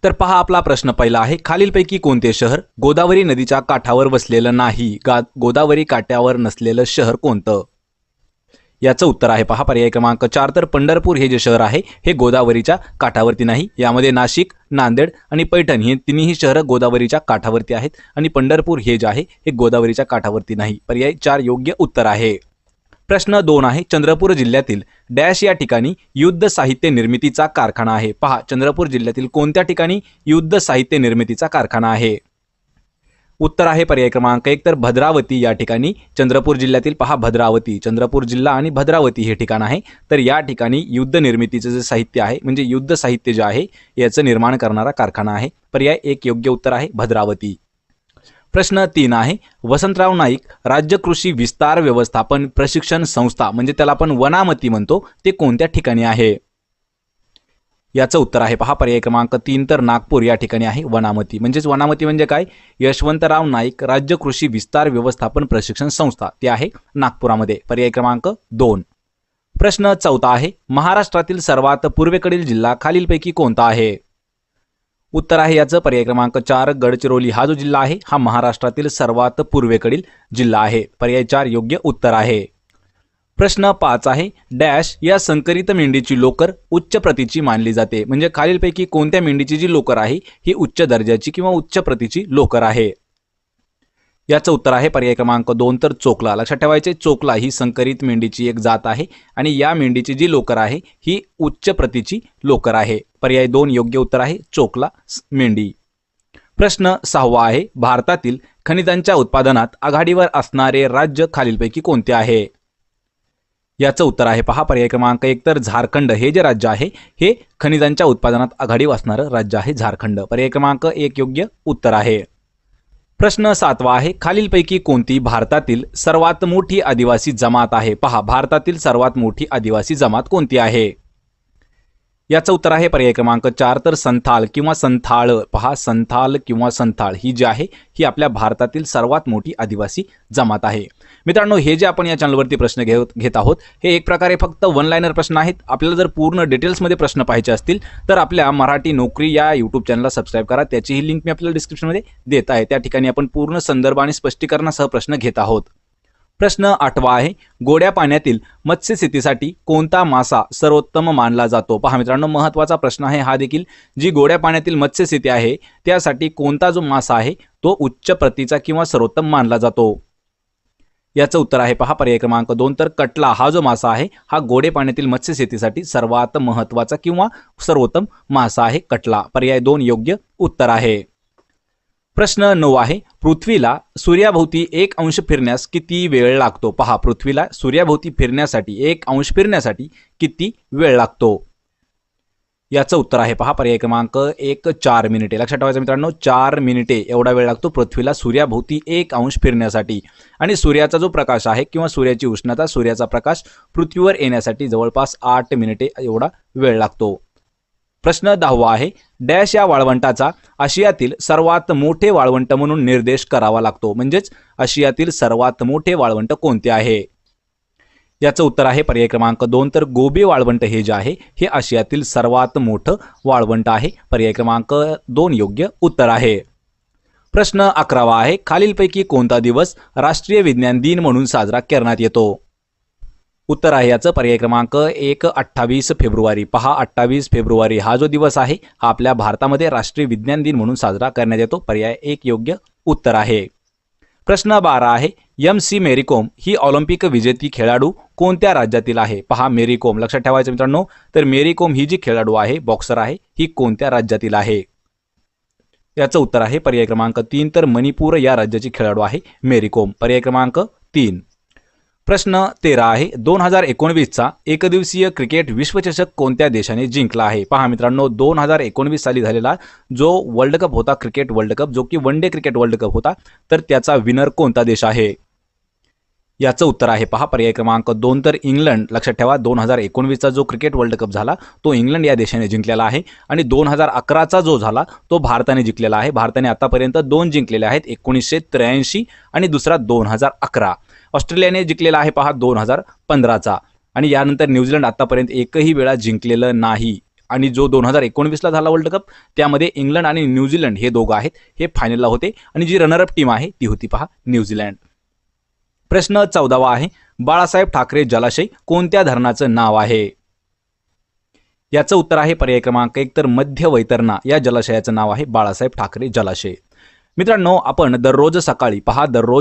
तर पहा आपला प्रश्न पहिला आहे, खालीलपैकी कोणते शहर गोदावरी नदीच्या काठावर वसलेलं नाही? गोदावरी काठावर नसलेलं शहर कोणतं? याचं उत्तर आहे पहा पर्याय क्रमांक 4 तर पंढरपूर हे जे शहर आहे हे गोदावरीच्या काठावरती नाही। यामध्ये नाशिक, नांदेड आणि पैठण हे तिन्ही शहर गोदावरीच्या काठावरती आहेत आणि पंढरपूर हे जे आहे हे गोदावरीच्या काठावरती नाही। पर्याय 4 योग्य उत्तर आहे। प्रश्न 2 आहे, चंद्रपूर जिल्ह्यातील डॅश या ठिकाणी युद्ध साहित्य निर्मितीचा कारखाना आहे? पहा चंद्रपूर जिल्ह्यातील कोणत्या ठिकाणी युद्ध साहित्य निर्मितीचा कारखाना आहे? उत्तर आहे पर्याय क्रमांक 1 तर भद्रावती या ठिकाणी चंद्रपूर जिल्ह्यातील पहा भद्रावती, चंद्रपूर जिल्हा आणि भद्रावती हे ठिकाण आहे। तर या ठिकाणी युद्ध निर्मितीचे जे साहित्य आहे म्हणजे युद्ध साहित्य जे आहे याचं निर्माण करणारा कारखाना आहे। पर्याय 1 योग्य उत्तर आहे भद्रावती। प्रश्न 3 आहे, वसंतराव नाईक राज्य कृषी विस्तार व्यवस्थापन प्रशिक्षण संस्था म्हणजे त्याला आपण वनामती म्हणतो ते कोणत्या ठिकाणी आहे? याचं उत्तर आहे पहा पर्याय क्रमांक 3 तर नागपूर या ठिकाणी आहे वनामती। म्हणजेच वनामती म्हणजे काय? यशवंतराव नाईक राज्य कृषी विस्तार व्यवस्थापन प्रशिक्षण संस्था ते आहे नागपुरामध्ये। पर्याय क्रमांक 2। प्रश्न 4 आहे, महाराष्ट्रातील सर्वात पूर्वेकडील जिल्हा खालीलपैकी कोणता आहे? उत्तर आहे याचं पर्याय क्रमांक 4 गडचिरोली हा जो जिल्हा आहे हा महाराष्ट्रातील सर्वात पूर्वेकडील जिल्हा आहे। पर्याय 4 योग्य उत्तर आहे। प्रश्न 5 आहे, डॅश या संकरित मेंढीची लोकर उच्च प्रतीची मानली जाते? म्हणजे खालीलपैकी कोणत्या मेंढीची जी लोकर आहे ही उच्च दर्जाची किंवा उच्च प्रतीची लोकर आहे? याचं उत्तर आहे पर्याय क्रमांक 2 तर चोकला। लक्षात ठेवायचे चोकला ही संकरित मेंढीची एक जात आहे आणि या मेंढीची जी लोकर आहे ही उच्च प्रतीची लोकर आहे। पर्याय 2 योग्य उत्तर आहे चोकला मेंढी। प्रश्न 6 आहे, भारतातील खनिजांच्या उत्पादनात आघाडीवर असणारे राज्य खालीलपैकी कोणते आहे? याचं उत्तर आहे पहा पर्याय क्रमांक 1 तर झारखंड हे जे राज्य आहे हे खनिजांच्या उत्पादनात आघाडीवर असणारं राज्य आहे झारखंड। पर्याय क्रमांक 1 योग्य उत्तर आहे। प्रश्न 7 आहे, खालीलपैकी कोणती भारतातील सर्वात मोठी आदिवासी जमात आहे? पहा भारतातील सर्वात मोठी आदिवासी जमात कोणती आहे? याचं उत्तर आहे पर्याय क्रमांक 4 तर संथाल किंवा संथाळ। पहा संथाल किंवा संथाळ ही जी आहे ही आपल्या भारतातील सर्वात मोठी आदिवासी जमात आहे। मित्रांनो हे जे आपण या चॅनलवरती प्रश्न घेत आहोत हे एक प्रकारे फक्त वन लाइनर प्रश्न आहेत। आपल्याला जर पूर्ण डिटेल्समध्ये प्रश्न पाहायचे असतील तर आपल्या मराठी नोकरी या यूट्यूब चॅनलला सबस्क्राइब करा। त्याचीही लिंक मी आपल्याला डिस्क्रिप्शनमध्ये देत आहे। त्या ठिकाणी आपण पूर्ण संदर्भ आणि स्पष्टीकरणासह प्रश्न घेत आहोत। प्रश्न 8 आहे, गोड्या पाण्यातील मत्स्यशेतीसाठी कोणता मासा सर्वोत्तम मानला जातो? पहा मित्रांनो महत्त्वाचा प्रश्न आहे हा देखील। जी गोड्या पाण्यातील मत्स्यशेती आहे त्यासाठी कोणता जो मासा आहे तो उच्च प्रतीचा किंवा सर्वोत्तम मानला जातो? याचं उत्तर आहे पहा पर्याय क्रमांक 2 तर कटला हा जो मासा आहे हा गोडे पाण्यातील मत्स्यशेतीसाठी सर्वात महत्त्वाचा किंवा सर्वोत्तम मासा आहे कटला। पर्याय 2 योग्य उत्तर आहे। प्रश्न 9 आहे, पृथ्वीला सूर्याभोवती 1 अंश फिरण्यास किती वेळ लागतो? पहा पृथ्वीला सूर्याभोवती फिरण्यासाठी 1 अंश फिरण्यासाठी किती वेळ लागतो? याचं उत्तर आहे पहा पर्याय क्रमांक 1 4 मिनिटे। लक्षात ठेवायचं मित्रांनो 4 मिनिटे एवढा वेळ लागतो पृथ्वीला सूर्याभोवती 1 अंश फिरण्यासाठी। आणि सूर्याचा जो प्रकाश आहे किंवा सूर्याची उष्णता सूर्याचा प्रकाश पृथ्वीवर येण्यासाठी जवळपास 8 मिनिटे एवढा वेळ लागतो। प्रश्न 10 आहे, डॅश या वाळवंटाचा आशियातील सर्वात मोठे वाळवंट म्हणून निर्देश करावा लागतो? म्हणजेच आशियातील सर्वात मोठे वाळवंट कोणते आहे? याचं उत्तर आहे पर्याय क्रमांक 2 तर गोबी वाळवंट हे जे आहे हे आशियातील सर्वात मोठं वाळवंट आहे। पर्याय क्रमांक 2 योग्य उत्तर आहे। प्रश्न 11 आहे, खालीलपैकी कोणता दिवस राष्ट्रीय विज्ञान दिन म्हणून साजरा करण्यात येतो? उत्तर आहे याचं पर्याय क्रमांक 1 28 फेब्रुवारी। पहा 28 फेब्रुवारी हा जो दिवस आहे हा आपल्या भारतामध्ये राष्ट्रीय विज्ञान दिन म्हणून साजरा करण्यात येतो। पर्याय 1 योग्य उत्तर आहे। प्रश्न 12 आहे, MC मेरी कोम ही ऑलिम्पिक विजेती खेळाडू कोणत्या राज्यातील आहे? पहा मेरी कोम लक्षात ठेवायचं मित्रांनो तर मेरी कोम ही जी खेळाडू आहे बॉक्सर आहे ही कोणत्या राज्यातील आहे? याचं उत्तर आहे पर्याय क्रमांक 3 तर मणिपूर या राज्याची खेळाडू आहे मेरी कोम। पर्याय क्रमांक 3। प्रश्न 13 आहे, 2019 चा एकदिवसीय क्रिकेट विश्वचषक कोणत्या देशाने जिंकला आहे? पहा मित्रांनो 2019 साली झालेला जो वर्ल्ड कप होता क्रिकेट वर्ल्ड कप जो की one day cricket world cup होता तर त्याचा विनर कोणता देश आहे? याचं उत्तर आहे पहा पर्याय क्रमांक 2 तर इंग्लंड। लक्षात ठेवा 2019 चा जो क्रिकेट वर्ल्ड कप झाला तो इंग्लंड या देशाने जिंकलेला आहे आणि 2011 चा जो झाला तो भारताने जिंकलेला आहे। भारताने आतापर्यंत 2 जिंकलेले आहेत 1983 आणि दुसरा 2011। ऑस्ट्रेलियाने जिंकलेला आहे पहा 2015 चा आणि यानंतर न्यूझीलंड आतापर्यंत एकही वेळा जिंकलेलं नाही आणि जो 2019ला झाला वर्ल्ड कप त्यामध्ये इंग्लंड आणि न्यूझीलंड हे दोघं आहेत हे फायनलला होते आणि जी रनरअप टीम आहे ती होती पहा न्यूझीलंड. प्रश्न 14वा आहे बाळासाहेब ठाकरे जलाशय कोणत्या धरणाचं नाव आहे? याचं उत्तर आहे पर्याय क्रमांक 1 तर मध्य वैतरणा या जलाशयाचं नाव आहे बाळासाहेब ठाकरे जलाशय. मित्रांनो, आपण दररोज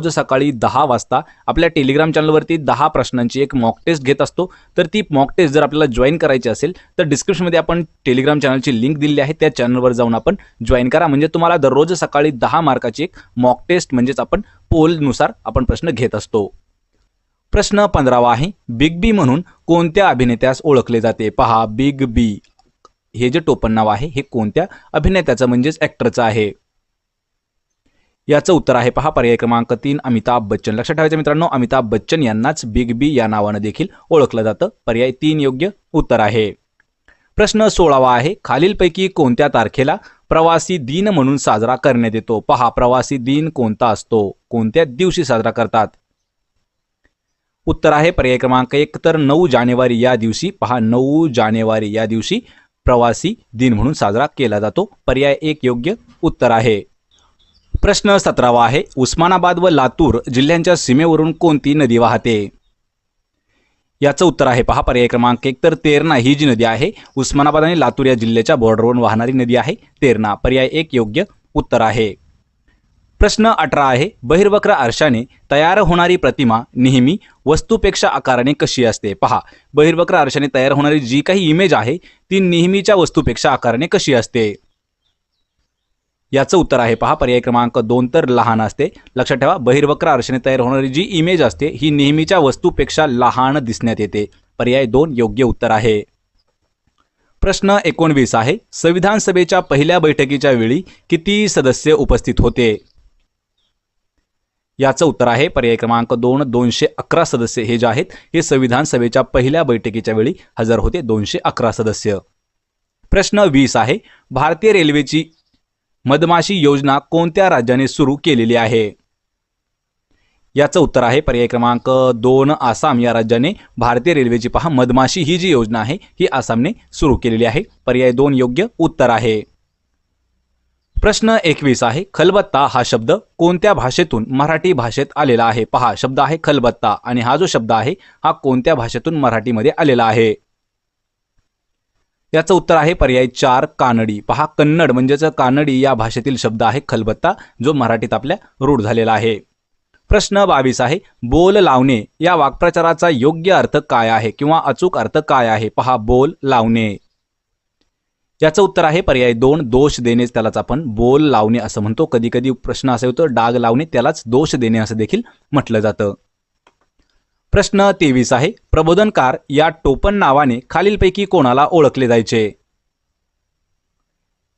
सकाळी 10 वाजता आपल्या टेलिग्राम चॅनलवरती 10 प्रश्नांची एक मॉक टेस्ट घेत असतो. तर ती मॉक टेस्ट जर आपल्याला जॉईन करायची असेल तर डिस्क्रिप्शनमध्ये आपण टेलिग्राम चॅनलची लिंक दिलेली आहे, त्या चॅनलवर जाऊन आपण जॉईन करा. म्हणजे तुम्हाला दररोज सकाळी 10 मार्काची एक मॉक टेस्ट म्हणजेच आपण पोलनुसार आपण प्रश्न घेत असतो. प्रश्न 15वा आहे बिग बी म्हणून कोणत्या अभिनेत्यास ओळखले जाते? पहा, बिग बी हे जे टोपण नाव आहे हे कोणत्या अभिनेत्याचं म्हणजेच ॲक्टरचं आहे? याचं उत्तर आहे पहा पर्याय क्रमांक 3 अमिताभ बच्चन. लक्षात ठेवायचं मित्रांनो, अमिताभ बच्चन यांनाच बिग बी या नावानं देखील ओळखलं जातं. पर्याय 3 योग्य उत्तर आहे. प्रश्न 16वा आहे खालीलपैकी कोणत्या तारखेला प्रवासी दिन म्हणून साजरा करण्यात येतो? पहा, प्रवासी दिन कोणता असतो, कोणत्या दिवशी साजरा करतात? उत्तर आहे पर्याय क्रमांक 1 तर 9 जानेवारी या दिवशी. पहा, 9 जानेवारी या दिवशी प्रवासी दिन म्हणून साजरा केला जातो. पर्याय 1 योग्य उत्तर आहे. प्रश्न 17वा आहे उस्मानाबाद व लातूर जिल्ह्यांच्या सीमेवरून कोणती नदी वाहते? याचं उत्तर आहे पहा पर्याय क्रमांक 1 तर तेरणा ही जी नदी आहे उस्मानाबाद आणि लातूर या जिल्ह्याच्या बॉर्डरवरून वाहणारी नदी आहे तेरणा. पर्याय 1 योग्य उत्तर आहे. प्रश्न 18 आहे बहिर्वक्र आरशाने तयार होणारी प्रतिमा नेहमी वस्तूपेक्षा आकाराने कशी असते? पहा, बहिर्वक्र आरशाने तयार होणारी जी काही इमेज आहे ती नेहमीच्या वस्तूपेक्षा आकाराने कशी असते? याचं उत्तर आहे पहा पर्याय क्रमांक 2 तर लहान असते. लक्षात ठेवा, बहिर्वक्र आरशाने तयार होणारी जी इमेज असते ही नेहमीच्या वस्तूपेक्षा लहान दिसण्यात येते. पर्याय 2 योग्य उत्तर आहे. प्रश्न 19 आहे संविधान सभेच्या पहिल्या बैठकीच्या वेळी किती सदस्य उपस्थित होते? याचं उत्तर आहे पर्याय क्रमांक 2 211 सदस्य हे जे आहेत हे संविधान सभेच्या पहिल्या बैठकीच्या वेळी हजर होते, 211 सदस्य. प्रश्न 20 आहे भारतीय रेल्वेची मधमाशी योजना कोणत्या राज्याने सुरू केलेली आहे? याचं उत्तर आहे पर्याय क्रमांक 2 आसाम या राज्याने भारतीय रेल्वेची पहा मधमाशी ही जी योजना आहे ही आसामने सुरू केलेली आहे. पर्याय 2 योग्य उत्तर आहे. प्रश्न 21 आहे खलबत्ता हा शब्द कोणत्या भाषेतून मराठी भाषेत आलेला आहे? पहा, शब्द आहे खलबत्ता आणि हा जो शब्द आहे हा कोणत्या भाषेतून मराठीमध्ये आलेला आहे? याचं उत्तर आहे पर्याय 4 कानडी. पहा, कन्नड म्हणजेच कानडी या भाषेतील शब्द आहे खलबत्ता जो मराठीत आपल्या रूढ झालेला आहे. प्रश्न 22 आहे बोल लावणे या वाक्प्रचाराचा योग्य अर्थ काय आहे किंवा अचूक अर्थ काय आहे? पहा, बोल लावणे. याचं उत्तर आहे पर्याय 2 दोष देणे, त्यालाच आपण बोल लावणे असं म्हणतो. कधी कधी प्रश्न असा होतो डाग लावणे, त्यालाच दोष देणे असं देखील म्हटलं जातं. प्रश्न 23 आहे प्रबोधनकार या टोपण नावाने खालीलपैकी कोणाला ओळखले जायचे?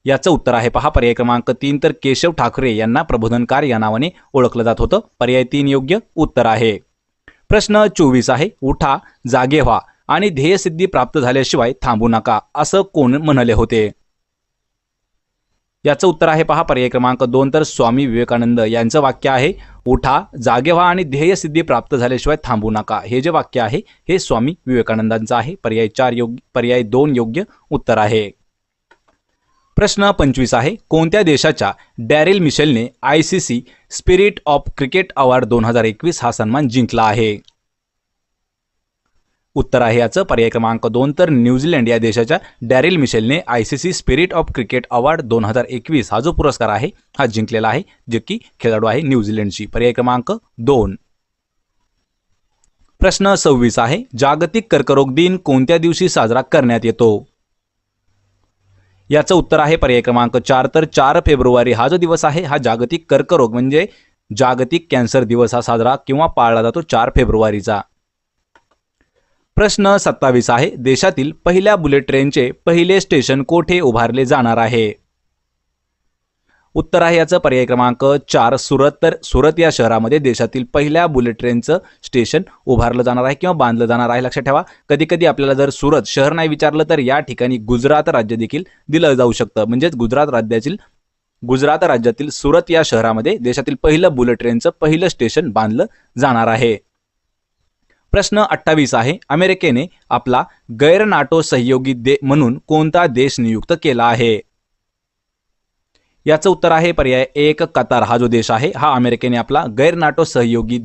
याचं उत्तर आहे पहा पर्याय क्रमांक 3 तर केशव ठाकरे यांना प्रबोधनकार या नावाने ओळखलं जात होतं. पर्याय 3 योग्य उत्तर आहे. प्रश्न 24 आहे उठा, जागे व्हा आणि ध्येयसिद्धी प्राप्त झाल्याशिवाय थांबू नका असं कोण म्हणाले होते? याचं उत्तर आहे पहा पर्याय क्रमांक 2 तर स्वामी विवेकानंद यांचं वाक्य आहे उठा, जागे व्हा आणि ध्येयसिद्धी प्राप्त झाल्याशिवाय थांबू नका. हे जे वाक्य आहे हे स्वामी विवेकानंदांचं आहे. पर्याय 2 योग्य उत्तर आहे. प्रश्न 25 आहे कोणत्या देशाच्या डॅरेल मिशेलने ICC spirit of cricket award 2021 हा सन्मान जिंकला आहे? उत्तर आहे याचं पर्याय क्रमांक 2 तर न्यूझीलंड या देशाच्या डॅरेल मिशेलने ICC spirit of cricket award 2021 हा जो पुरस्कार आहे हा जिंकलेला आहे, जे की खेळाडू आहे न्यूझीलंडची. पर्याय क्रमांक 2. प्रश्न 26 आहे जागतिक कर्करोग दिन कोणत्या दिवशी साजरा करण्यात येतो? याचं उत्तर आहे पर्याय क्रमांक 4 तर 4 फेब्रुवारी हा जो दिवस आहे हा जागतिक कर्करोग म्हणजे जागतिक कॅन्सर दिवस हा साजरा किंवा पाळला जातो 4 फेब्रुवारीचा. प्रश्न 27 आहे देशातील पहिल्या बुलेट ट्रेनचे पहिले स्टेशन कोठे उभारले जाणार आहे? उत्तर आहे याचं पर्याय क्रमांक 4 सुरत. तर सुरत या शहरामध्ये देशातील पहिल्या बुलेट ट्रेनचं स्टेशन उभारलं जाणार आहे किंवा बांधलं जाणार आहे. लक्षात ठेवा, कधी कधी आपल्याला जर सुरत शहर नाही विचारलं तर या ठिकाणी गुजरात राज्य देखील दिलं जाऊ शकतं. म्हणजेच गुजरात राज्यातील सुरत या शहरामध्ये देशातील पहिलं बुलेट ट्रेनचं पहिलं स्टेशन बांधलं जाणार आहे. प्रश्न 28 आहे, अमेरिकेने आपला गैर नाटो सहयोगी म्हणून कोणता देश नियुक्त केला आहे? याचं उत्तर आहे पर्याय 1 कतार. हा जो देश आहे हा अमेरिकेने आपला गैर नाटो सहयोगी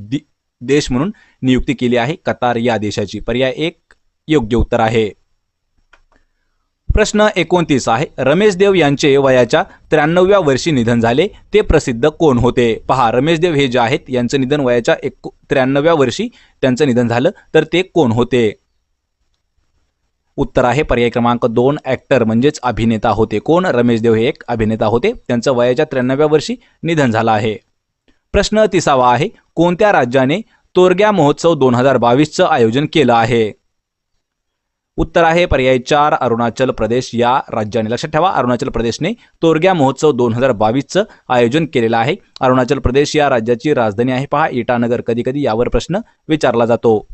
देश म्हणून नियुक्ती केली आहे, कतार या देशाची. पर्याय 1 योग्य उत्तर आहे. प्रश्न 29 आहे, रमेश देव यांचे वयाच्या 93व्या वर्षी निधन झाले, ते प्रसिद्ध कोण होते? पहा, रमेश देव हे जे आहेत यांचं निधन वयाच्या 93व्या वर्षी त्यांचं निधन झालं, तर ते कोण होते? उत्तर आहे पर्याय क्रमांक 2 ॲक्टर म्हणजेच अभिनेता होते. कोण? रमेश देव हे एक अभिनेता होते, त्यांचं वयाच्या 93व्या वर्षी निधन झालं आहे. प्रश्न 30 आहे, कोणत्या राज्याने तोरग्या महोत्सव 2022चं आयोजन केलं आहे? उत्तर आहे पर्याय 4 अरुणाचल प्रदेश या राज्याने. लक्षात ठेवा, अरुणाचल प्रदेशने तोरग्या महोत्सव 2022चं आयोजन केलेलं आहे. अरुणाचल प्रदेश या राज्याची राजधानी आहे पहा इटानगर. कधी कधी यावर प्रश्न विचारला जातो.